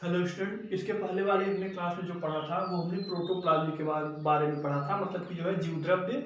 Hello student, इसके पहले वाले हमने क्लास में जो पढ़ा था वो हमने प्रोटोप्लाज्म के बारे में पढ़ा था, मतलब कि जो है जीवद्रव्य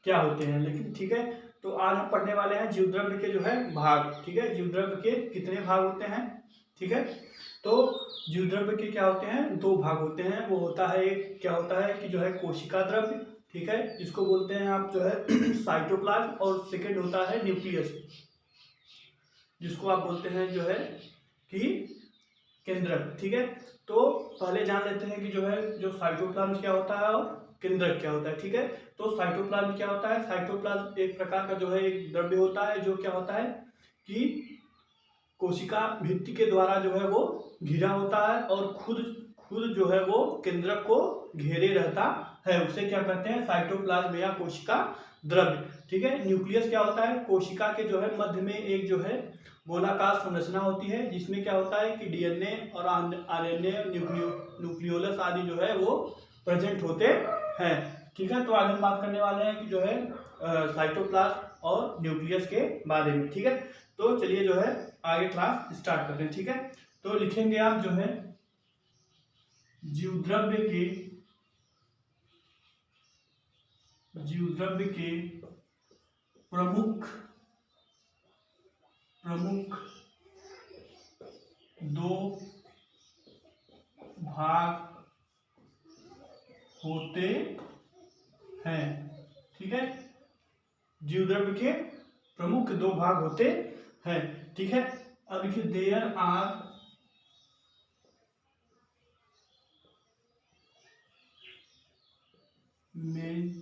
क्या होते हैं। लेकिन ठीक है, तो आज हम पढ़ने वाले हैं जीवद्रव्य के जो है भाग। ठीक है, जीवद्रव्य के कितने भाग होते हैं। ठीक है, तो जीवद्रव्य के क्या होते हैं, दो भाग होते हैं। वो होता है, एक क्या होता है कि जो है कोशिका द्रव्य, ठीक है, जिसको बोलते हैं आप जो है साइटोप्लाज्म, और सेकेंड होता है न्यूक्लियस, जिसको आप बोलते हैं जो है कि केंद्रक। ठीक है, तो पहले जान लेते हैं कि जो है जो साइटोप्लाज्म क्या होता है और केंद्रक क्या होता है। ठीक है, तो साइटोप्लाज्म क्या होता है। साइटोप्लाज्म एक प्रकार का जो है एक द्रव्य होता है जो क्या होता है कि कोशिका भित्ति के द्वारा जो है वो घिरा होता है और खुद खुद जो है वो केंद्रक को घेरे रहता है। उसे क्या कहते हैं, साइटोप्लाज्म या कोशिका द्रव्य। ठीक है, न्यूक्लियस क्या होता है, कोशिका के जो है मध्य में एक जो है गोलाकार संरचना होती है, जिसमें क्या होता है कि डीएनए और आरएनए, न्यूक्लियोलस आदि जो है वो प्रेजेंट होते हैं। ठीक है, तो आज हम बात करने वाले हैं कि जो है साइटोप्लाज्म और न्यूक्लियस के बारे में। ठीक है, तो चलिए जो है आगे क्लास स्टार्ट करते हैं। ठीक है, तो लिखेंगे आप जो है जीवद्रव्य के प्रमुख प्रमुख दो भाग होते हैं। ठीक है, जीवद्रव्य के प्रमुख दो भाग होते हैं। ठीक है, अब देखिए देयर आर मेन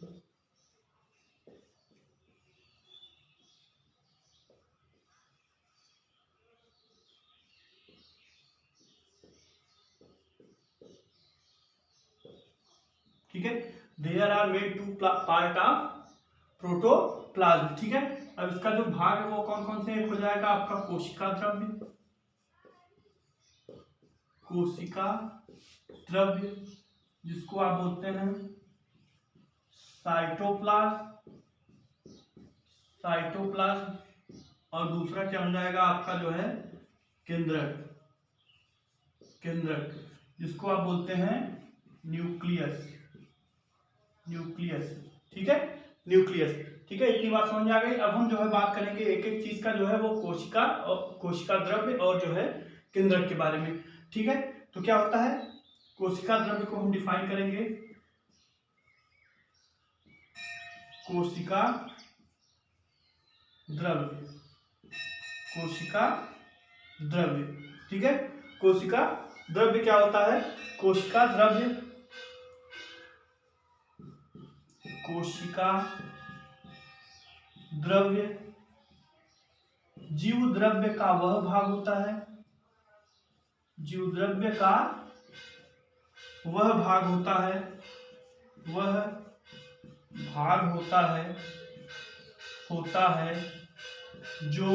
ठीक है, there are main two part of protoplasm. ठीक है, अब इसका जो भाग है वो कौन कौन से एक हो जाएगा आपका कोशिका द्रव्य, कोशिका द्रव्य जिसको आप बोलते हैं साइटोप्लाज्म, साइटोप्लाज्म, और दूसरा क्या हो जाएगा आपका जो है केंद्रक, केंद्रक जिसको आप बोलते हैं न्यूक्लियस, न्यूक्लियस। ठीक है, न्यूक्लियस। ठीक है, इतनी बात समझ में आ गई। अब हम जो है बात करेंगे एक एक चीज का जो है वो कोशिका और कोशिका द्रव्य और जो है केंद्रक के बारे में। ठीक है, तो क्या होता है, कोशिका द्रव्य को हम डिफाइन करेंगे, कोशिका द्रव्य, कोशिका द्रव्य। ठीक है, कोशिका द्रव्य क्या होता है, कोशिका द्रव्य, कोशिका द्रव्य जीव द्रव्य का वह भाग होता है, जीव द्रव्य का वह भाग होता है, वह भाग होता है जो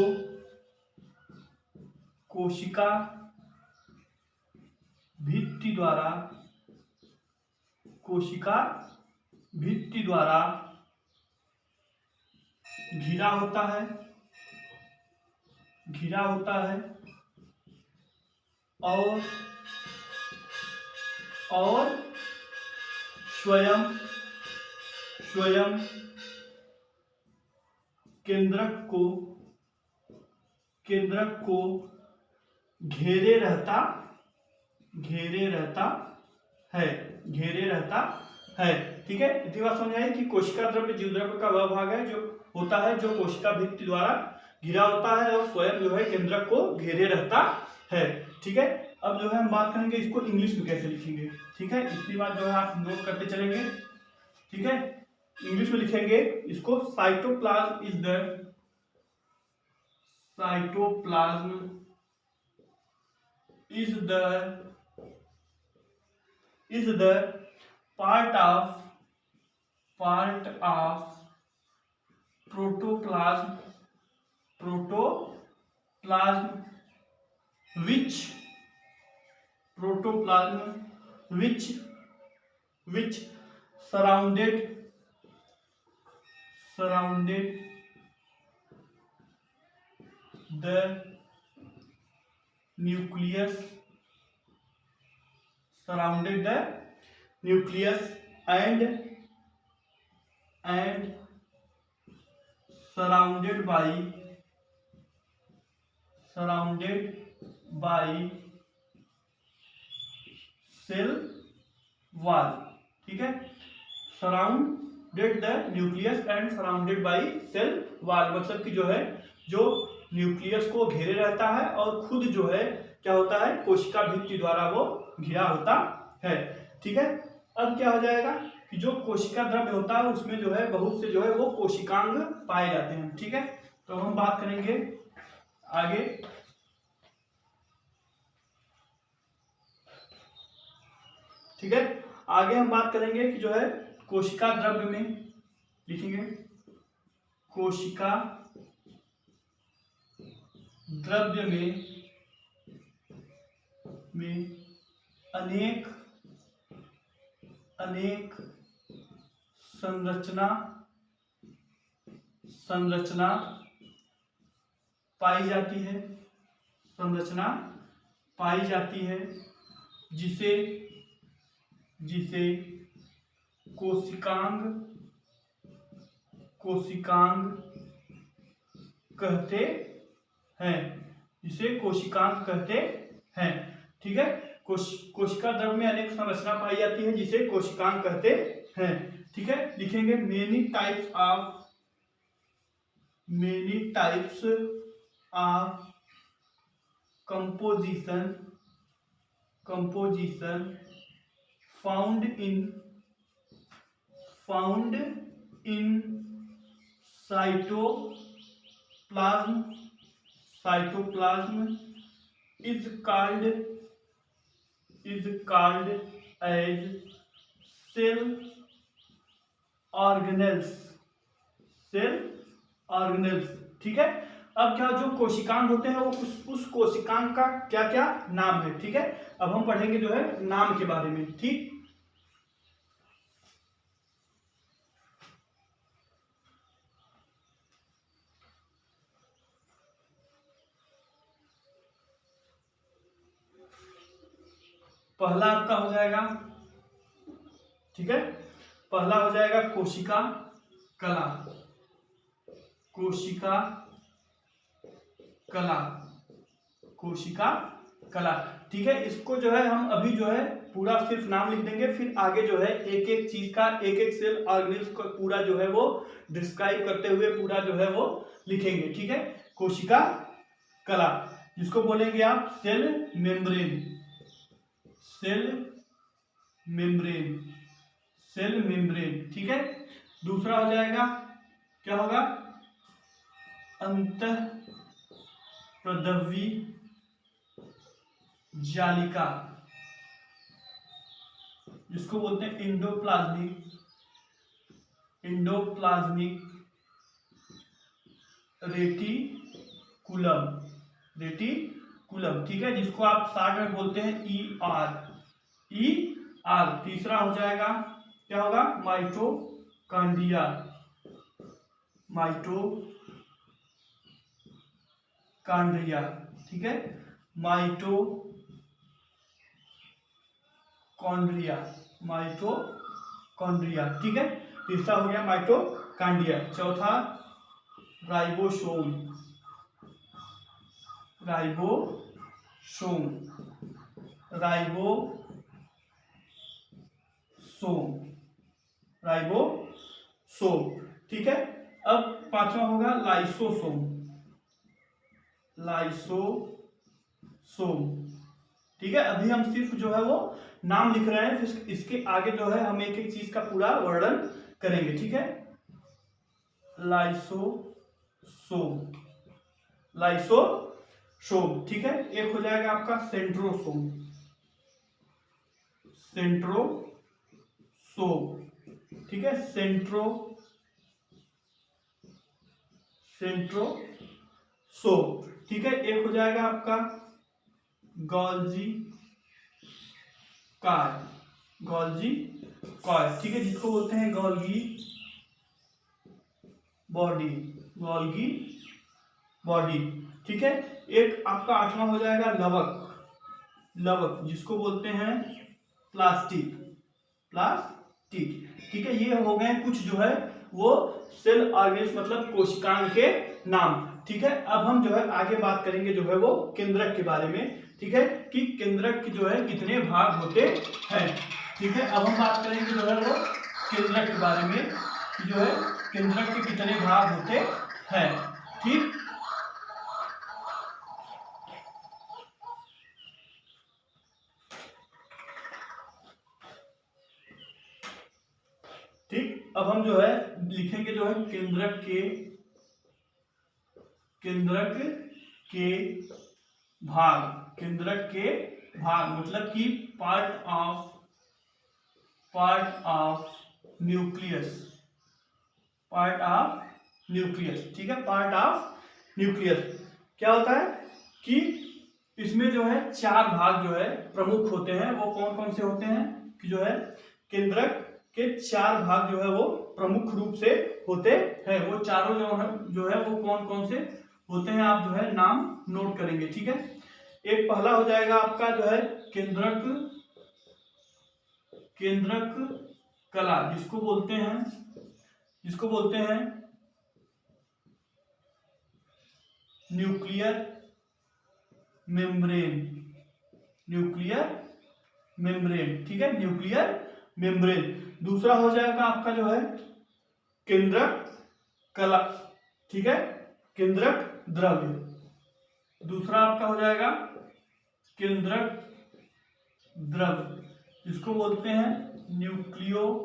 कोशिका भित्ति द्वारा, कोशिका भित्ति द्वारा घिरा होता है, घिरा होता है और स्वयं स्वयं केंद्रक को घेरे रहता, घेरे रहता है, घेरे रहता है। ठीक है, इतनी बात समझ आई कि कोशिका द्रव्य जीव द्रव्य का वह भाग है जो होता है जो कोशिका भित्ति द्वारा घिरा होता है और स्वयं जो है केंद्रक को घेरे रहता है। ठीक है, अब जो है हम बात करेंगे इसको इंग्लिश में कैसे लिखेंगे। ठीक है, इतनी बात जो है आप नोट करते चलेंगे। ठीक है, इंग्लिश में लिखेंगे इसको, cytoplasm is the, cytoplasm is the part of protoplasm which surrounded the nucleus surrounded the nucleus and surrounded by cell wall. ठीक है, surrounded the nucleus and surrounded by cell wall, मतलब कि जो है जो न्यूक्लियस को घेरे रहता है और खुद जो है क्या होता है, कोशिका भित्ति द्वारा वो घिरा होता है। ठीक है, अब क्या हो जाएगा कि जो कोशिका द्रव्य होता है उसमें जो है बहुत से जो है वो कोशिकांग पाए जाते हैं। ठीक है, तो हम बात करेंगे आगे। ठीक है, आगे हम बात करेंगे कि जो है कोशिका द्रव्य में लिखेंगे, कोशिका द्रव्य में अनेक संरचना पाई जाती है, जिसे कोशिकांग कहते हैं। ठीक है, कोशिका द्रव्य में अनेक संरचना पाई जाती है जिसे कोशिकांग कहते हैं। ठीक है, लिखेंगे many types of composition found in cytoplasm is called as cell organelles। ठीक है, अब क्या जो कोशिकांग होते हैं वो उस कोशिकांग का क्या क्या नाम है। ठीक है, अब हम पढ़ेंगे जो है नाम के बारे में। ठीक, पहला आपका हो जाएगा, ठीक है, पहला हो जाएगा कोशिका कला। ठीक है, इसको जो है हम अभी जो है पूरा सिर्फ नाम लिख देंगे, फिर आगे जो है एक एक चीज का एक एक सेल ऑर्गेनिल्स को पूरा जो है वो डिस्क्राइब करते हुए पूरा जो है वो लिखेंगे। ठीक है, कोशिका कला जिसको बोलेंगे आप सेल मेम्ब्रेन। ठीक है, दूसरा हो जाएगा क्या होगा, अंतःप्रद्रवी जालिका जिसको बोलते हैं इंडोप्लाज्मिक रेटिकुलम। ठीक है, जिसको आप शॉर्ट में बोलते हैं ER। तीसरा हो जाएगा क्या होगा, माइटोकॉन्ड्रिया। ठीक है, माइटोकॉन्ड्रिया। ठीक है, तीसरा हो गया माइटोकॉन्ड्रिया। चौथा राइबोसोम। ठीक है, अब पांचवा होगा लाइसोसोम। ठीक है, अभी हम सिर्फ जो है वो नाम लिख रहे हैं, फिर इसके आगे जो है हम एक एक चीज का पूरा वर्णन करेंगे। ठीक है, लाइसोसोम। ठीक है, एक हो जाएगा आपका सेंट्रोसोम। ठीक है, सेंट्रोसोम। ठीक है, एक हो जाएगा आपका गोल्जी कॉय। ठीक है, जिसको बोलते हैं गोल्गी बॉडी। ठीक है, एक आपका आठवां हो जाएगा लवक जिसको बोलते हैं प्लास्टिक, प्लास्टिक, ठीक है। ये हो गए कुछ जो है वो सेल ऑर्गेनिज्म मतलब कोशिकांग के नाम, ठीक है। अब हम जो है आगे बात करेंगे जो है वो केंद्रक के बारे में, ठीक है, कि केंद्रक के जो है कितने भाग होते हैं, ठीक है। अब हम बात करेंगे जो है वो केंद्रक के बारे में कि जो है केंद्रक के कितने भाग होते हैं, ठीक। ठीक, अब हम जो है लिखेंगे जो है केंद्रक के भाग, केंद्रक के भाग मतलब कि part of nucleus, part of nucleus, ठीक है। पार्ट ऑफ न्यूक्लियस क्या होता है कि इसमें जो है चार भाग जो है प्रमुख होते हैं। वो कौन कौन से होते हैं कि जो है केंद्रक के चार भाग जो है वो प्रमुख रूप से होते हैं। वो चारों जो है वो कौन कौन से होते हैं, आप जो है नाम नोट करेंगे, ठीक है। एक पहला हो जाएगा आपका जो है केंद्रक कला, जिसको बोलते हैं न्यूक्लियर मेम्ब्रेन, ठीक है, न्यूक्लियर मेम्ब्रेन। दूसरा हो जाएगा आपका जो है केंद्रक कला, ठीक है, केंद्रक द्रव्य। दूसरा आपका हो जाएगा केंद्रक द्रव्य, जिसको बोलते हैं न्यूक्लियोप्लाज्म,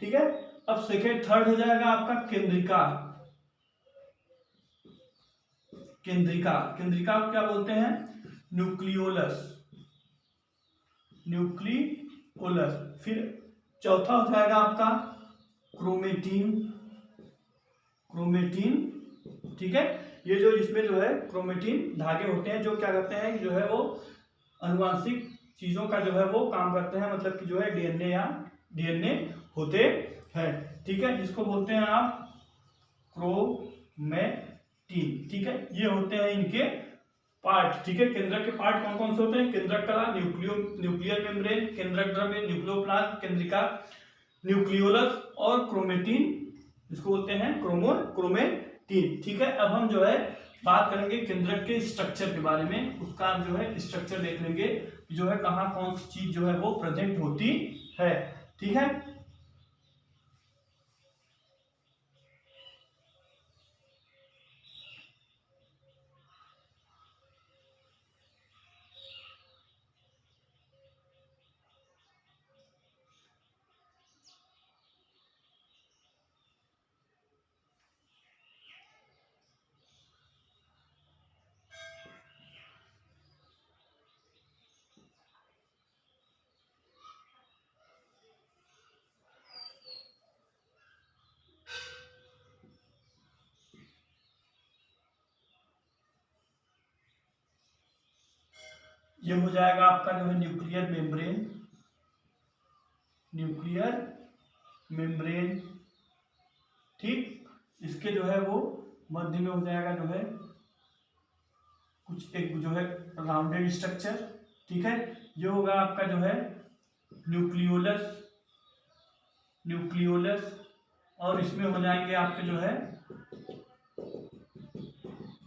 ठीक है। अब थर्ड हो जाएगा आपका केंद्रिका को क्या बोलते हैं, न्यूक्लियोलस। फिर चौथा हो जाएगा आपका क्रोमेटिन, ठीक है। ये जो इसमें जो है क्रोमेटिन धागे होते हैं जो क्या करते हैं जो है वो अनुवांशिक चीजों का जो है वो काम करते हैं, मतलब कि जो है डीएनए होते हैं, ठीक है, जिसको बोलते हैं आप क्रोमेटिन, ठीक है। ये होते हैं इनके पार्ट, ठीक है। केंद्रक के पार्ट कौन कौन से होते हैं, केंद्रक कला, न्यूक्लियर मेम्ब्रेन, केंद्रक द्रव्य, न्यूक्लियोप्लाज्म, केंद्रिका, न्यूक्लियोलस और क्रोमेटिन, जिसको बोलते हैं क्रोमेटिन, ठीक है। अब हम जो है बात करेंगे केंद्रक के स्ट्रक्चर के बारे में, उसका जो है स्ट्रक्चर देख लेंगे जो है कहाँ कौन सी चीज जो है वो प्रेजेंट होती है, ठीक है। ये हो जाएगा आपका जो है न्यूक्लियर मेम्ब्रेन, ठीक। इसके जो है वो मध्य में हो जाएगा जो है कुछ एक जो है राउंडेड स्ट्रक्चर, ठीक है। ये होगा आपका जो है न्यूक्लियोलस और इसमें हो जाएंगे आपके जो है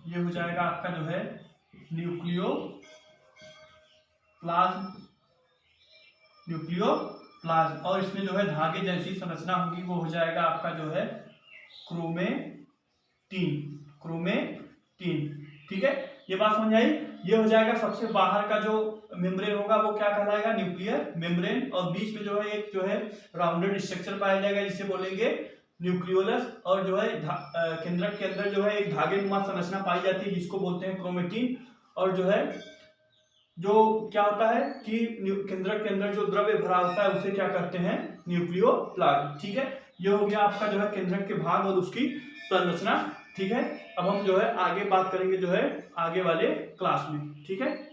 ये हो जाएगा आपका जो है न्यूक्लियोप्लाज्म और इसमें जो है धागे जैसी संरचना होगी वो हो जाएगा आपका जो है क्रोमेटिन, ठीक है। ये बात समझ आई। ये हो जाएगा सबसे बाहर का जो मेम्ब्रेन होगा वो क्या कहलाएगा, न्यूक्लियर मेम्ब्रेन, और बीच में जो है एक जो है राउंडेड स्ट्रक्चर पाया जाएगा जिसे बोलेंगे न्यूक्लियोलस, और जो है केंद्रक के अंदर जो है एक धागेनुमा संरचना पाई जाती है जिसको बोलते हैं क्रोमेटिन, और जो है जो क्या होता है कि केंद्रक के अंदर जो द्रव्य भरा होता है उसे क्या करते हैं, न्यूक्लियोप्लाज्म, ठीक है। ये हो गया आपका जो है केंद्रक के भाग और उसकी संरचना, ठीक है। अब हम जो है आगे बात करेंगे जो है आगे वाले क्लास में, ठीक है।